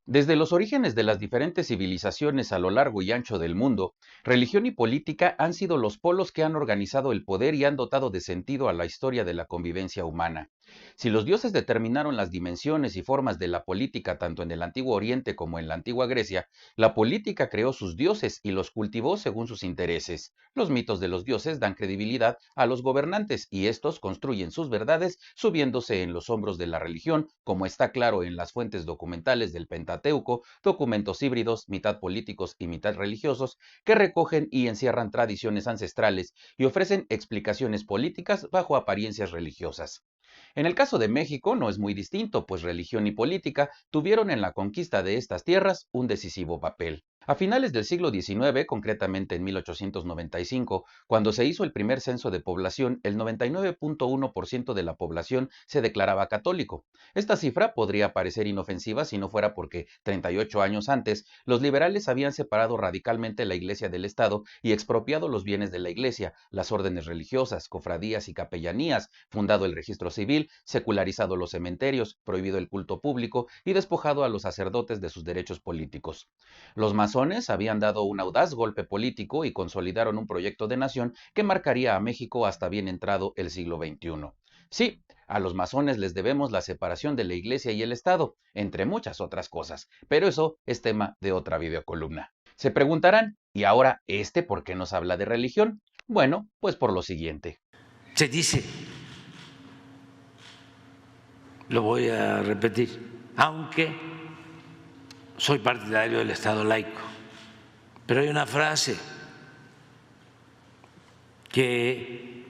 Desde los orígenes de las diferentes civilizaciones a lo largo y ancho del mundo, religión y política han sido los polos que han organizado el poder y han dotado de sentido a la historia de la convivencia humana. Si los dioses determinaron las dimensiones y formas de la política tanto en el Antiguo Oriente como en la Antigua Grecia, la política creó sus dioses y los cultivó según sus intereses. Los mitos de los dioses dan credibilidad a los gobernantes y estos construyen sus verdades subiéndose en los hombros de la religión, como está claro en las fuentes documentales del Pentateuco, documentos híbridos, mitad políticos y mitad religiosos, que recogen y encierran tradiciones ancestrales y ofrecen explicaciones políticas bajo apariencias religiosas. En el caso de México no es muy distinto, pues religión y política tuvieron en la conquista de estas tierras un decisivo papel. A finales del siglo XIX, concretamente en 1895, cuando se hizo el primer censo de población, el 99.1% de la población se declaraba católico. Esta cifra podría parecer inofensiva si no fuera porque 38 años antes, los liberales habían separado radicalmente la Iglesia del Estado y expropiado los bienes de la Iglesia, las órdenes religiosas, cofradías y capellanías, fundado el registro civil, secularizado los cementerios, prohibido el culto público y despojado a los sacerdotes de sus derechos políticos. Los masones habían dado un audaz golpe político y consolidaron un proyecto de nación que marcaría a México hasta bien entrado el siglo XXI. Sí, a los masones les debemos la separación de la Iglesia y el Estado, entre muchas otras cosas, pero eso es tema de otra videocolumna. Se preguntarán, ¿y ahora por qué nos habla de religión? Bueno, pues por lo siguiente. Se dice, lo voy a repetir, aunque soy partidario del Estado laico, pero hay una frase que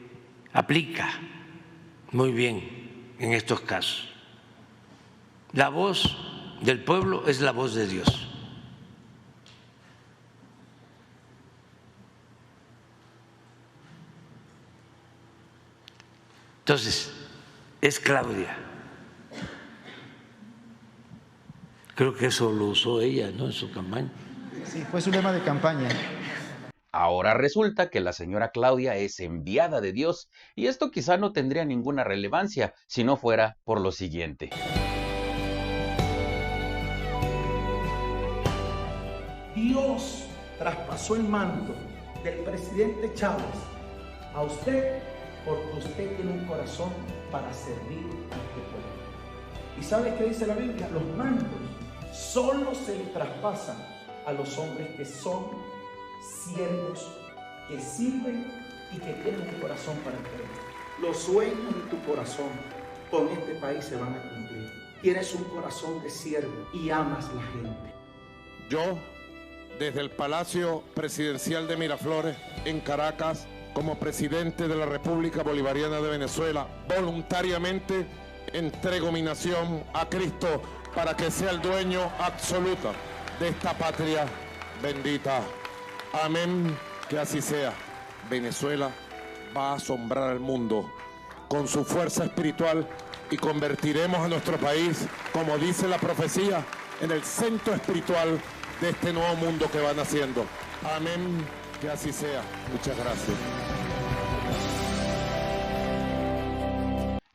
aplica muy bien en estos casos. La voz del pueblo es la voz de Dios. Entonces, es Claudia. Creo que eso lo usó ella, ¿no?, en su campaña. Sí, fue su lema de campaña. Ahora resulta que la señora Claudia es enviada de Dios, y esto quizá no tendría ninguna relevancia si no fuera por lo siguiente. Dios traspasó el mando del presidente Chávez a usted porque usted tiene un corazón para servir a este pueblo. ¿Y sabe qué dice la Biblia? Los mandos solo se le traspasan a los hombres que son siervos, que sirven y que tienen un corazón para el pueblo. Los sueños de tu corazón con este país se van a cumplir. Tienes un corazón de siervo y amas la gente. Yo, desde el Palacio Presidencial de Miraflores, en Caracas, como presidente de la República Bolivariana de Venezuela, voluntariamente entrego mi nación a Cristo para que sea el dueño absoluto de esta patria bendita. Amén, que así sea. Venezuela va a asombrar al mundo con su fuerza espiritual y convertiremos a nuestro país, como dice la profecía, en el centro espiritual de este nuevo mundo que va naciendo. Amén, que así sea. Muchas gracias.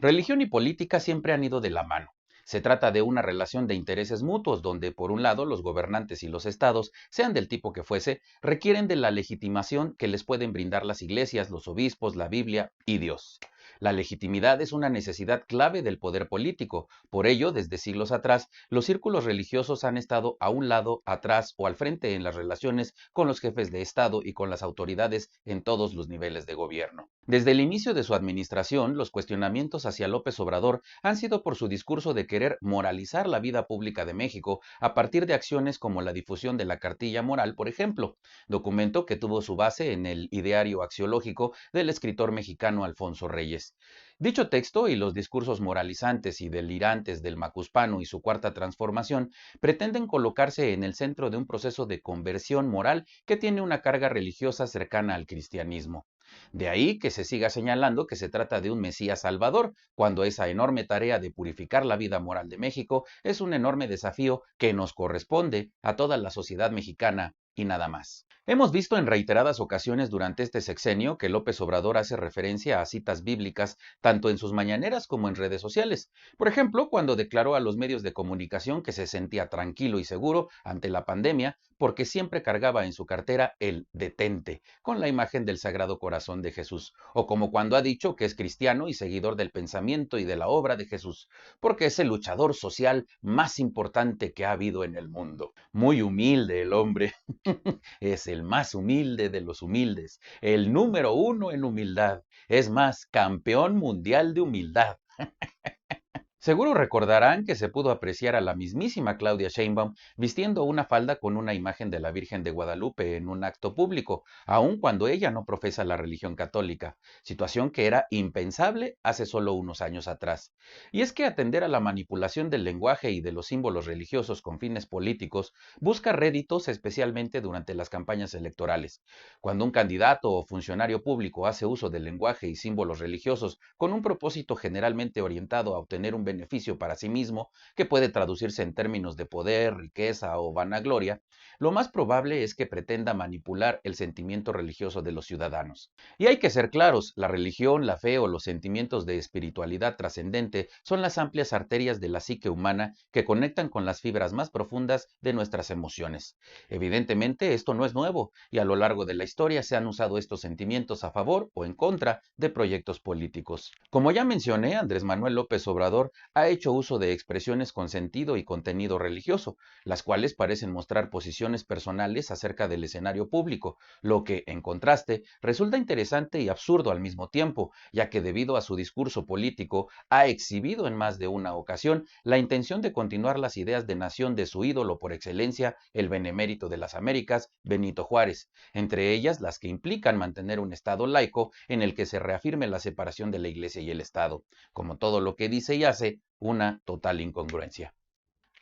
Religión y política siempre han ido de la mano. Se trata de una relación de intereses mutuos donde, por un lado, los gobernantes y los estados, sean del tipo que fuese, requieren de la legitimación que les pueden brindar las iglesias, los obispos, la Biblia y Dios. La legitimidad es una necesidad clave del poder político. Por ello, desde siglos atrás, los círculos religiosos han estado a un lado, atrás o al frente en las relaciones con los jefes de Estado y con las autoridades en todos los niveles de gobierno. Desde el inicio de su administración, los cuestionamientos hacia López Obrador han sido por su discurso de querer moralizar la vida pública de México a partir de acciones como la difusión de la cartilla moral, por ejemplo, documento que tuvo su base en el ideario axiológico del escritor mexicano Alfonso Reyes. Dicho texto y los discursos moralizantes y delirantes del macuspano y su cuarta transformación pretenden colocarse en el centro de un proceso de conversión moral que tiene una carga religiosa cercana al cristianismo. De ahí que se siga señalando que se trata de un Mesías Salvador, cuando esa enorme tarea de purificar la vida moral de México es un enorme desafío que nos corresponde a toda la sociedad mexicana y nada más. Hemos visto en reiteradas ocasiones durante este sexenio que López Obrador hace referencia a citas bíblicas tanto en sus mañaneras como en redes sociales. Por ejemplo, cuando declaró a los medios de comunicación que se sentía tranquilo y seguro ante la pandemia porque siempre cargaba en su cartera el detente con la imagen del Sagrado Corazón de Jesús, o como cuando ha dicho que es cristiano y seguidor del pensamiento y de la obra de Jesús, porque es el luchador social más importante que ha habido en el mundo. Muy humilde el hombre. Es el más humilde de los humildes, el número uno en humildad, es más, campeón mundial de humildad. Seguro recordarán que se pudo apreciar a la mismísima Claudia Sheinbaum vistiendo una falda con una imagen de la Virgen de Guadalupe en un acto público, aun cuando ella no profesa la religión católica, situación que era impensable hace solo unos años atrás. Y es que atender a la manipulación del lenguaje y de los símbolos religiosos con fines políticos busca réditos especialmente durante las campañas electorales. Cuando un candidato o funcionario público hace uso del lenguaje y símbolos religiosos con un propósito generalmente orientado a obtener un beneficio para sí mismo, que puede traducirse en términos de poder, riqueza o vanagloria, lo más probable es que pretenda manipular el sentimiento religioso de los ciudadanos. Y hay que ser claros, la religión, la fe o los sentimientos de espiritualidad trascendente son las amplias arterias de la psique humana que conectan con las fibras más profundas de nuestras emociones. Evidentemente, esto no es nuevo, y a lo largo de la historia se han usado estos sentimientos a favor o en contra de proyectos políticos. Como ya mencioné, Andrés Manuel López Obrador ha hecho uso de expresiones con sentido y contenido religioso, las cuales parecen mostrar posiciones personales acerca del escenario público, lo que, en contraste, resulta interesante y absurdo al mismo tiempo, ya que debido a su discurso político ha exhibido en más de una ocasión la intención de continuar las ideas de nación de su ídolo por excelencia, el benemérito de las Américas, Benito Juárez, entre ellas las que implican mantener un Estado laico en el que se reafirme la separación de la Iglesia y el Estado. Como todo lo que dice y hace, una total incongruencia.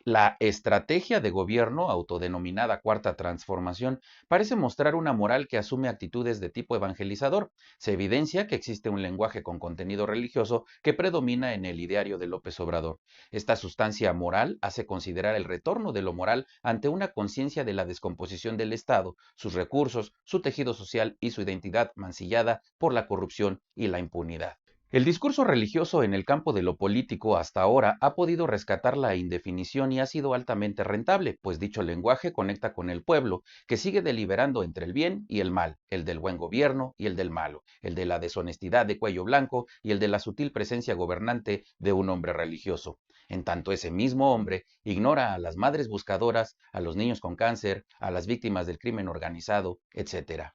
La estrategia de gobierno, autodenominada Cuarta Transformación, parece mostrar una moral que asume actitudes de tipo evangelizador. Se evidencia que existe un lenguaje con contenido religioso que predomina en el ideario de López Obrador. Esta sustancia moral hace considerar el retorno de lo moral ante una conciencia de la descomposición del Estado, sus recursos, su tejido social y su identidad mancillada por la corrupción y la impunidad. El discurso religioso en el campo de lo político hasta ahora ha podido rescatar la indefinición y ha sido altamente rentable, pues dicho lenguaje conecta con el pueblo, que sigue deliberando entre el bien y el mal, el del buen gobierno y el del malo, el de la deshonestidad de cuello blanco y el de la sutil presencia gobernante de un hombre religioso. En tanto ese mismo hombre ignora a las madres buscadoras, a los niños con cáncer, a las víctimas del crimen organizado, etc.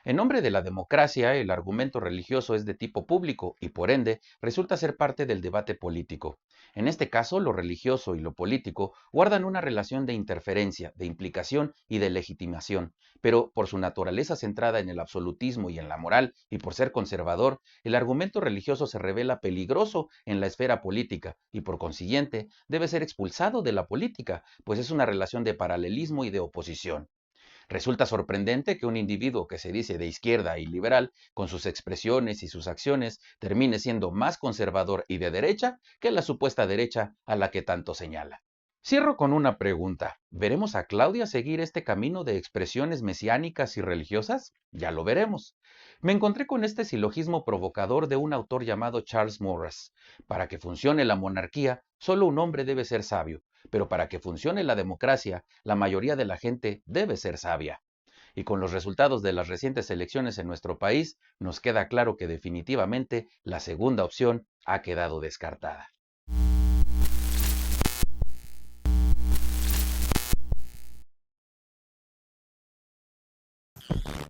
En nombre de la democracia, el argumento religioso es de tipo público y, por ende, resulta ser parte del debate político. En este caso, lo religioso y lo político guardan una relación de interferencia, de implicación y de legitimación, pero por su naturaleza centrada en el absolutismo y en la moral, y por ser conservador, el argumento religioso se revela peligroso en la esfera política y, por consiguiente, debe ser expulsado de la política, pues es una relación de paralelismo y de oposición. Resulta sorprendente que un individuo que se dice de izquierda y liberal, con sus expresiones y sus acciones, termine siendo más conservador y de derecha que la supuesta derecha a la que tanto señala. Cierro con una pregunta. ¿Veremos a Claudia seguir este camino de expresiones mesiánicas y religiosas? Ya lo veremos. Me encontré con este silogismo provocador de un autor llamado Charles Morris. Para que funcione la monarquía, solo un hombre debe ser sabio, pero para que funcione la democracia, la mayoría de la gente debe ser sabia. Y con los resultados de las recientes elecciones en nuestro país, nos queda claro que definitivamente la segunda opción ha quedado descartada.